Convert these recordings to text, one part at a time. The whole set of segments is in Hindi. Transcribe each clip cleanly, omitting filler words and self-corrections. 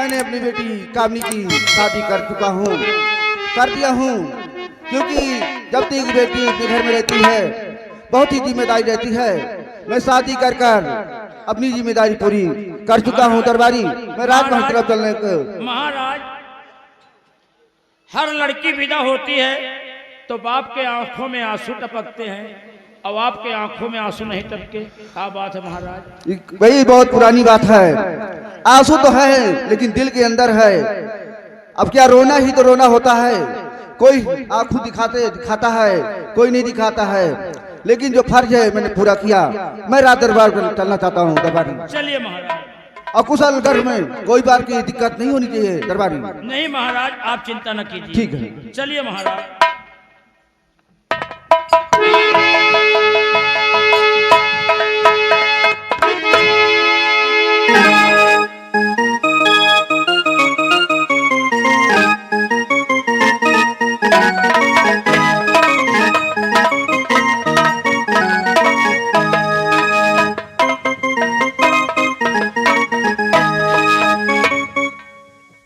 मैंने अपनी बेटी कामनी की शादी कर चुका हूँ, कर दिया हूँ, क्योंकि जब तक बेटी अपने घर में रहती है बहुत ही जिम्मेदारी रहती है। मैं शादी कर कर अपनी जिम्मेदारी पूरी कर चुका हूँ। दरबारी मैं राजमहल तरफ चलने को। महाराज, हर लड़की विदा होती है तो बाप के आंखों में आंसू टपकते हैं, अब आपके आंखों में आंसू नहीं टपके, क्या बात है महाराज? वही बहुत पुरानी बात है। आंसू तो है लेकिन दिल के अंदर है। अब क्या रोना ही तो रोना होता है। कोई आंखों दिखाता है, कोई नहीं दिखाता है, लेकिन जो फर्ज है मैंने पूरा किया। मैं रात दरबार पर चलना चाहता हूँ। दरबारी चलिए महाराज। अकुशल घर में कोई बार की दिक्कत नहीं होनी चाहिए। दरबारी नहीं महाराज, आप चिंता न कीजिए। ठीक है, चलिए महाराज।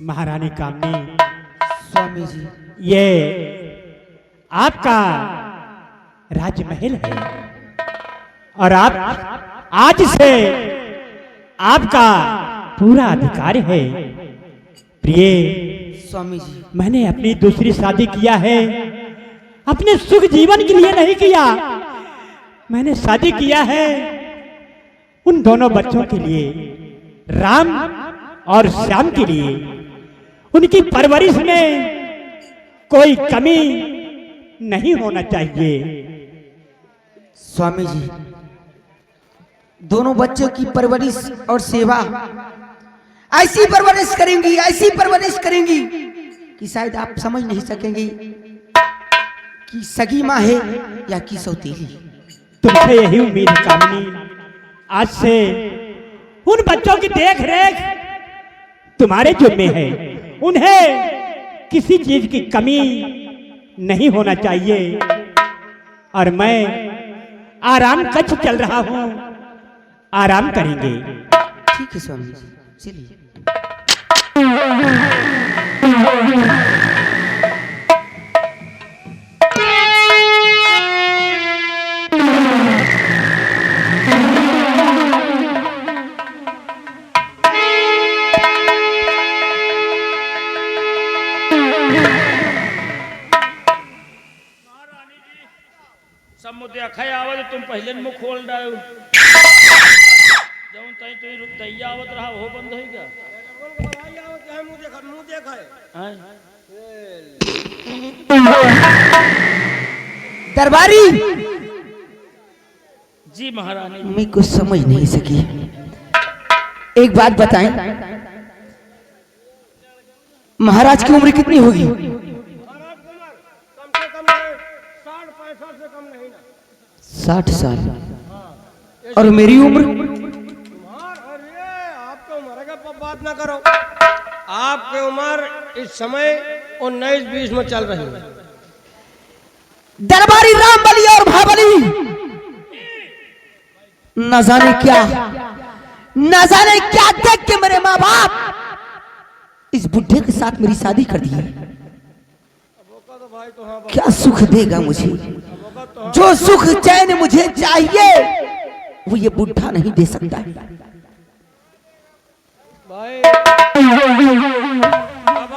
महारानी कामनी, स्वामी जी ये आपका राजमहल है और आप आज से आपका पूरा अधिकार है। प्रिय स्वामी जी, मैंने अपनी दूसरी शादी किया है अपने सुख जीवन के लिए नहीं किया। मैंने शादी किया है उन दोनों बच्चों के लिए, राम और श्याम के लिए। उनकी परवरिश में कोई कमी नहीं होना चाहिए। स्वामी जी, दोनों बच्चों की परवरिश और सेवा ऐसी परवरिश करेंगी, ऐसी परवरिश करेंगी कि शायद आप समझ नहीं सकेंगे कि सगी माँ है या कि सौतेली। तुमसे यही उम्मीद है कामनी, आज से उन बच्चों की देख रेख तुम्हारे जिम्मे है। उन्हें किसी चीज की कमी नहीं होना चाहिए। और मैं आराम कक्ष चल रहा हूं, आराम करेंगे। ठीक है स्वामी जी, चलिए। समुद्र अखय आवत तुम पहले मुंह खोल डायो, जौन तई तू तैया आवत रहा वो बंद होई का? दरबारी जी महारानी। मैं कुछ समझ नहीं सकी। एक बात बताएं, महाराज की उम्र कितनी होगी? 60 साल। और मेरी उम्र? आपकी उम्र का बात ना करो। आपकी उम्र इस समय 19-20 में चल रही है। दरबारी रामबली और महाबली न जाने क्या देख के मेरे माँ बाप इस बुढ़े के साथ मेरी शादी कर दी है। क्या सुख देगा मुझे? जो सुख चैन मुझे चाहिए वो ये बुढ़ा नहीं दे सकता है। भाई अब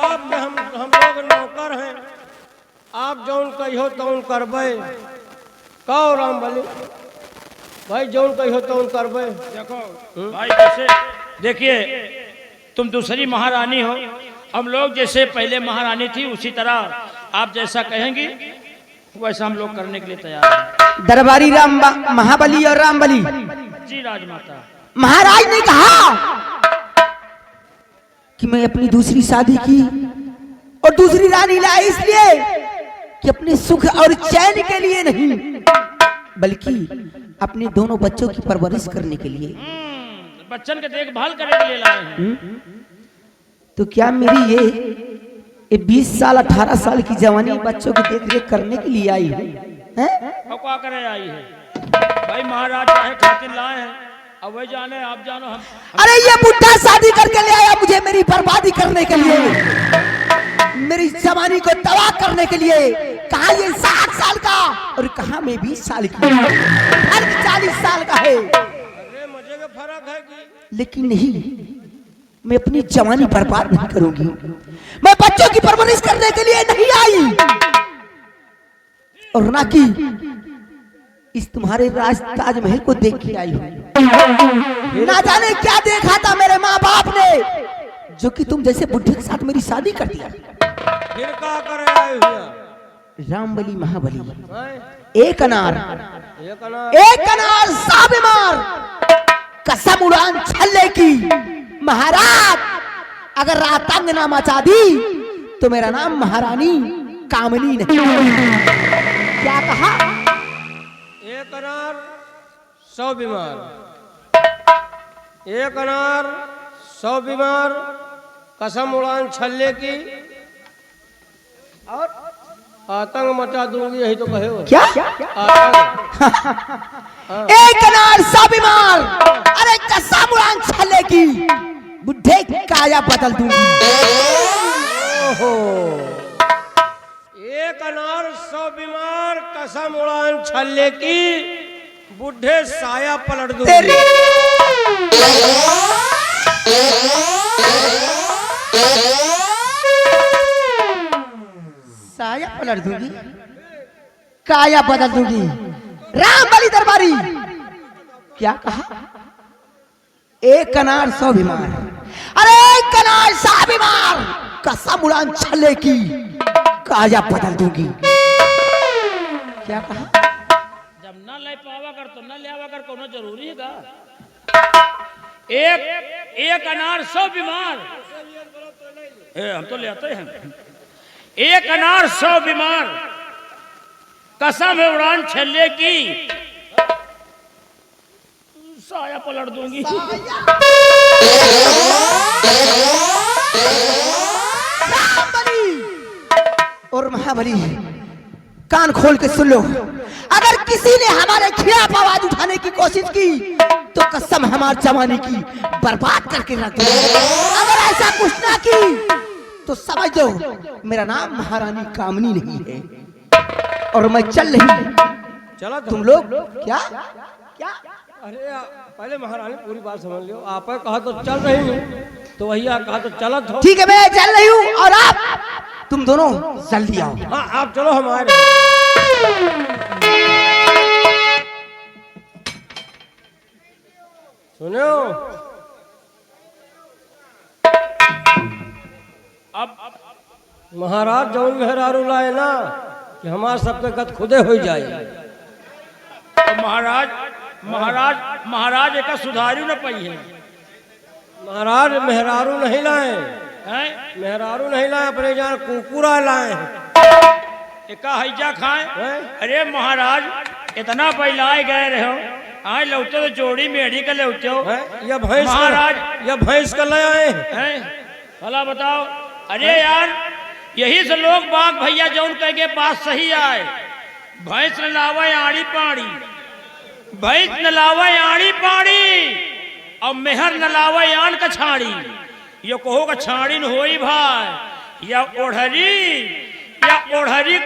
आपके हम लोग नौकर हैं, आप जौन कहो तौन करबे। कहो रामबली भाई, जौन कहो तौन करबे। देखो भाई, जैसे देखिए तुम दूसरी महारानी हो, हम लोग जैसे पहले महारानी थी उसी तरह आप जैसा कहेंगी वैसा हम लोग करने के लिए तैयार हैं। दरबारी महाबली और रामबली जी राजमाता। महाराज ने कहा कि मैं अपनी दूसरी शादी की और दूसरी रानी लाई इसलिए कि अपने सुख और चैन के लिए नहीं, बल्कि अपने दोनों बच्चों की परवरिश करने के लिए, बच्चन के देखभाल करने के लिए लाए हैं। तो क्या मेरी ये 20 साल 18 साल की जवानी बच्चों की देख रेख करने के लिए आई है? क्या करे आई है भाई? महाराज चाहे खातिर लाए हैं, अब वही जाने, आप जानो। हम अरे ये बुढ़ा शादी करके ले आया, मुझे मेरी बर्बादी रामबली को तबाह करने के लिए। कहा ये 60 साल का और कहा मैं 20 साल की, फर्क 40 साल का है। अरे मजे का फर्क है कि लेकिन नहीं, मैं अपनी जवानी बर्बाद नहीं करूंगी। मैं बच्चों की परवरिश करने के लिए नहीं आई, और ना कि इस तुम्हारे राज ताजमहल को देख के आई हूं। ना जाने क्या देखा था मेरे माँ बाप ने, जो कि तुम जैसे बुढ़े के साथ मेरी शादी कर दिया। फिर का करे आए हुआ रामबली महाबली, हैं? एक अनार, एक अनार, एक अनार सा बीमार, कसम उड़ान छल्ले की। महाराज अगर रातंग ना मचा दी तो मेरा नाम महारानी कामनी नहीं। क्या कहा? एक अनार 100 बीमार, एक अनार 100 बीमार, कसम उड़ान छल्ले की और आतंक मचा दूंगी, यही तो कहे हो। क्या? आतंक। एक अनार सा बीमार, अरे कसम उड़ान छल्ले की, बुढ़े की काया बदल दूंगी। ओहो, एक अनार 100 बीमार, कसम उड़ान छल्ले की, बुढ़े साया पलट दूंगी। तेरी साया पलट दूंगी, काया बदल दूंगी। रामबली दरबारी, क्या कहा? एक अनार 100 बीमार, अरे एक अनार 100 बीमार, कसम उड़ान छल्ले की, काया बदल दूंगी। क्या कहा? जब ना ले पावा कर तो ना ले आवा कर, कोनो जरूरी है का? एक अनार 100 बीमार, हम तो ले आते हैं। एक अनार 100 बीमार, कसम है उड़ान छल्ले की, साया पलट दूंगी। रामबली और महाबली, कान खोल के सुन लो। अगर किसी ने हमारे खिलाफ आवाज उठाने की कोशिश की तो कसम हमारी जवानी की बर्बाद करके रख दो। अगर ऐसा कुछ ना की तो समझ लो मेरा नाम महारानी कामनी नहीं है, और मैं चल रही। चला तुम लोग क्या क्या? अरे पहले महारानी पूरी बात समझ लियो। आप कहा तो चल रही हूँ, तो वही कहा तो चलत हो। ठीक है, मैं चल रही हूँ, और आप तुम दोनों जल्दी आओ। हाँ आप चलो हमारे। सुनो, अब महाराज जौन मेहरारू लाए ना कि हमारे सबके गत खुदे हो जाए। तो महाराज एक सुधारू न पाई है, महाराज मेहरारू नहीं लाए, हैं? मेहरारू नहीं लाए, अपने जान कुकुरा लाए हैं। एका हैजा खाए। हैं? अरे महाराज इतना पहलाए गए रहे हो, आए लौटे तो जोड़ी मेढ़ी का लौटे हो। हैं? या भैंस महाराज। या भैंस का ले आए हैं। हैं? भला बताओ। अरे यार यही से लोग बाग भैया जौन कह के पास सही आए, भैंस न लावे आड़ी पाड़ी, भैंस न लावे आड़ी पाड़ी, और मेहर न लावे आन का छाड़ी। ये कहो का छाड़ी न होई भाई, या ओढ़री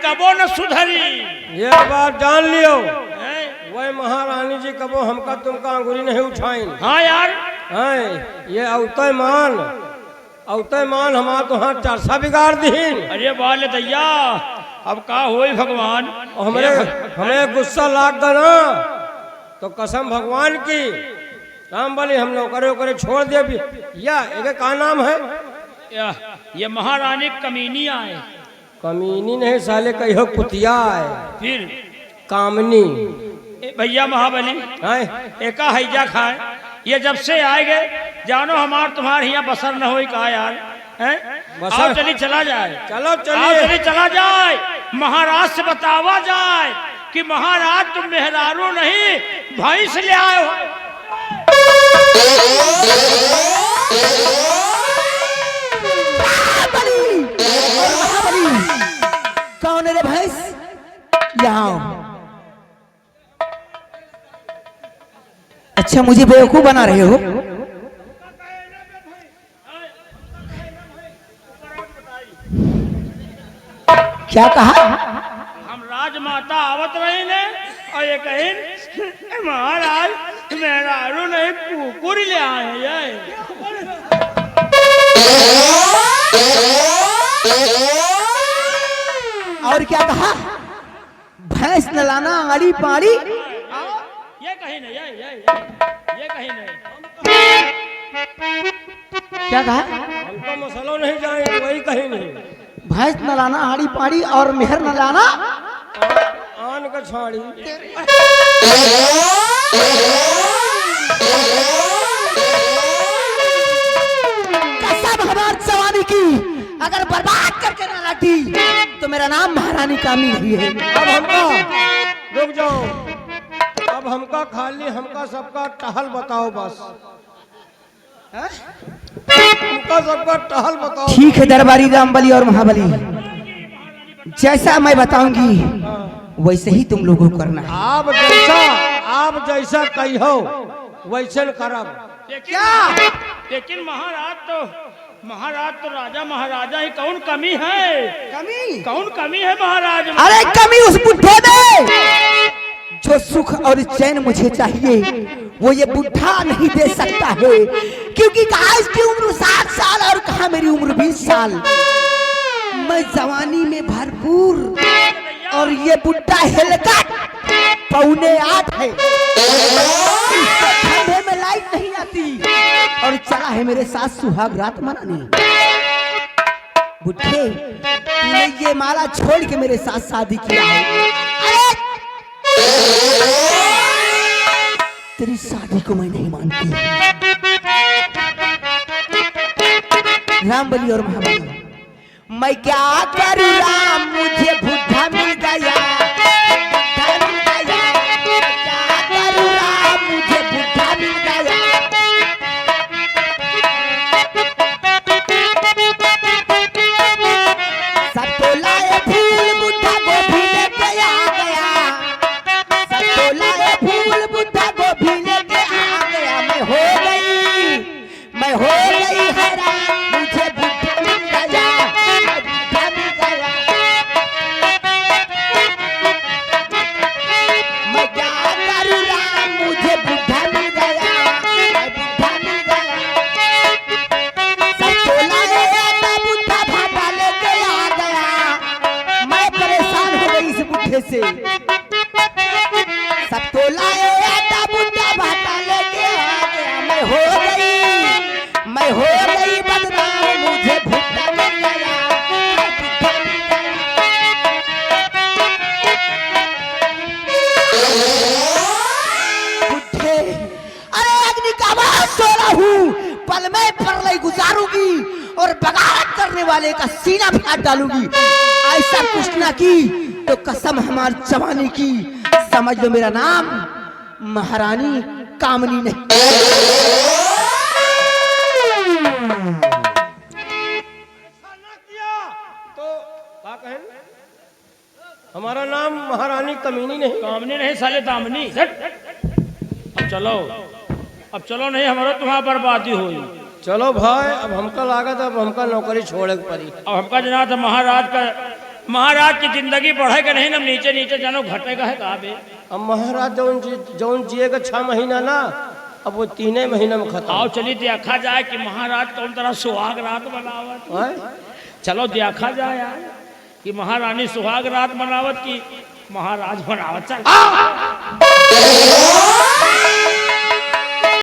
कबो न सुधरी। ये बात जान लियो, हैं? वह महारानी जी कबो हमका तुमका अंगुरी नहीं उठाई। हाँ यार, हैं? ये औते मान हमार तो हाँ चरसा बिगाड़ दीन। अरे वाले दैया अब का होई भगवान। और हमें गुस्सा लाग दो ना तो कसम भगवान की रामबली हम लोग करे छोड़ दिए भी। या एक का नाम है? ये महारानी कमीनी आए, कमीनी नहीं साले कहो कुतिया है, फिर कामनी। भैया महाबली हैं? एका हैजा खाए। ये जब से आए गए जानो हमार तुम्हारे यहाँ बसर न होई का यार, हैं? बसर? आओ चली चला जाए, चलो आओ चलिए। चली चला जाए, महाराज से बतावा जाए कि महाराज तुम मेहरारू नहीं भैंस ले आए हो। कौन है रे भैंस? यहाँ। अच्छा मुझे बेवकूफ बना रहे हो? क्या कहा? हम राजमाता आवत रही ने और ये कहीं महाराज मेहरारू नहीं कुकुर ले आए ये। और क्या कहा? भैंस नलाना आड़ी पाड़ी। ये कहीं नहीं ये कहीं नहीं। क्या कहा? हमको मसलो नहीं जाए वही कहीं नहीं। भैंस नलाना आड़ी पाड़ी और मेहर नलाना आन का छाड़ी। कसम हमार जवानी की, अगर बर्बाद करके ना लाटी तो मेरा नाम महारानी कामी नहीं है। अब हमका रुक जाओ, अब हमका खाली हमका सबका टहल बताओ बस। हमका सबका टहल बताओ। ठीक है दरबारी रामबली और महाबली, जैसा मैं बताऊंगी वैसे ही तुम लोगों को करना है। आप जैसा कहो वैसे करब। लेकिन महाराज तो राजा महाराजा ही, कौन कमी है? कौन कमी है महाराज? अरे कमी उस बुढ़े में जो सुख और चैन मुझे चाहिए वो ये बुढ़ा नहीं दे सकता है, क्योंकि कहा इसकी उम्र 7 साल और कहा मेरी उम्र 20 साल। मैं जवानी में भरपूर और ये बुढ़ा हिलकट 7:45 है। इससे ठंडे में लाइट नहीं आती और चला है मेरे साथ सुहाग रात मनाने। बुढ़े तूने ये माला छोड़ के मेरे साथ शादी किया है। अरे तेरी शादी को मैं नहीं मानती। रामबली और महाबली, मैं क्या करूं राम, मुझे बुढ़ा मिल गया। बुढ़ा मिल गया, मैं क्या करूं राम, मुझे बुढ़ा मिल गया। सब तो लाए फूल बुढ़ा गोभी लेके आ गया। सब तो लाए फूल बुढ़ा गोभी लेके आ गया। मैं हो गई हैरान, मुझे बुढ़ा मिल गया। बुढ़ा मिल गया। मैं क्या करूं राम, मुझे बुढ़ा मिल गया। बुढ़ा मिल गया। सब तो लाए आटा बुढ़ा भाटा लेके आ गया। मैं परेशान हो गई इस बुढ़े से। सब तो लाए आटा बुढ़ा भाटा लेके आ गया। मैं हो गई बदनाम, मुझे बुढ़ा मिल गया। बुढ़ा मिल गया। बुढ़े, अरे अग्नि का आवाज सो रहा हूँ, पल में परलय गुजारूंगी और बगावत करने वाले का सीना भी काट डालूंगी। ऐसा कुछ ना की तो कसम हमार जवानी की, समझ लो मेरा नाम महारानी कामनी नहीं। तो क्या कहें, हमारा नाम महारानी कमीनी नहीं। कामनी नहीं साले दामनी। अब चलो नहीं, हमारा तुम्हारा बर्बादी हुई। चलो भाई, अब हमका लागत अब हमका नौकरी छोड़े के पड़ी। अब हमका जना था महाराज की जिंदगी बढ़ेगा नहीं, ना नीचे जानो घटेगा है कहा बे। अब महाराज जौन जिएगा 6 महीना ना, अब वो 3 महीना में खत्म। आओ चलिए देखा जाए कि महाराज कौन तरह सुहाग रात मनावत। हैं? चलो देखा जाए यार कि महारानी सुहाग रात मनावत की महाराज मनावत। चल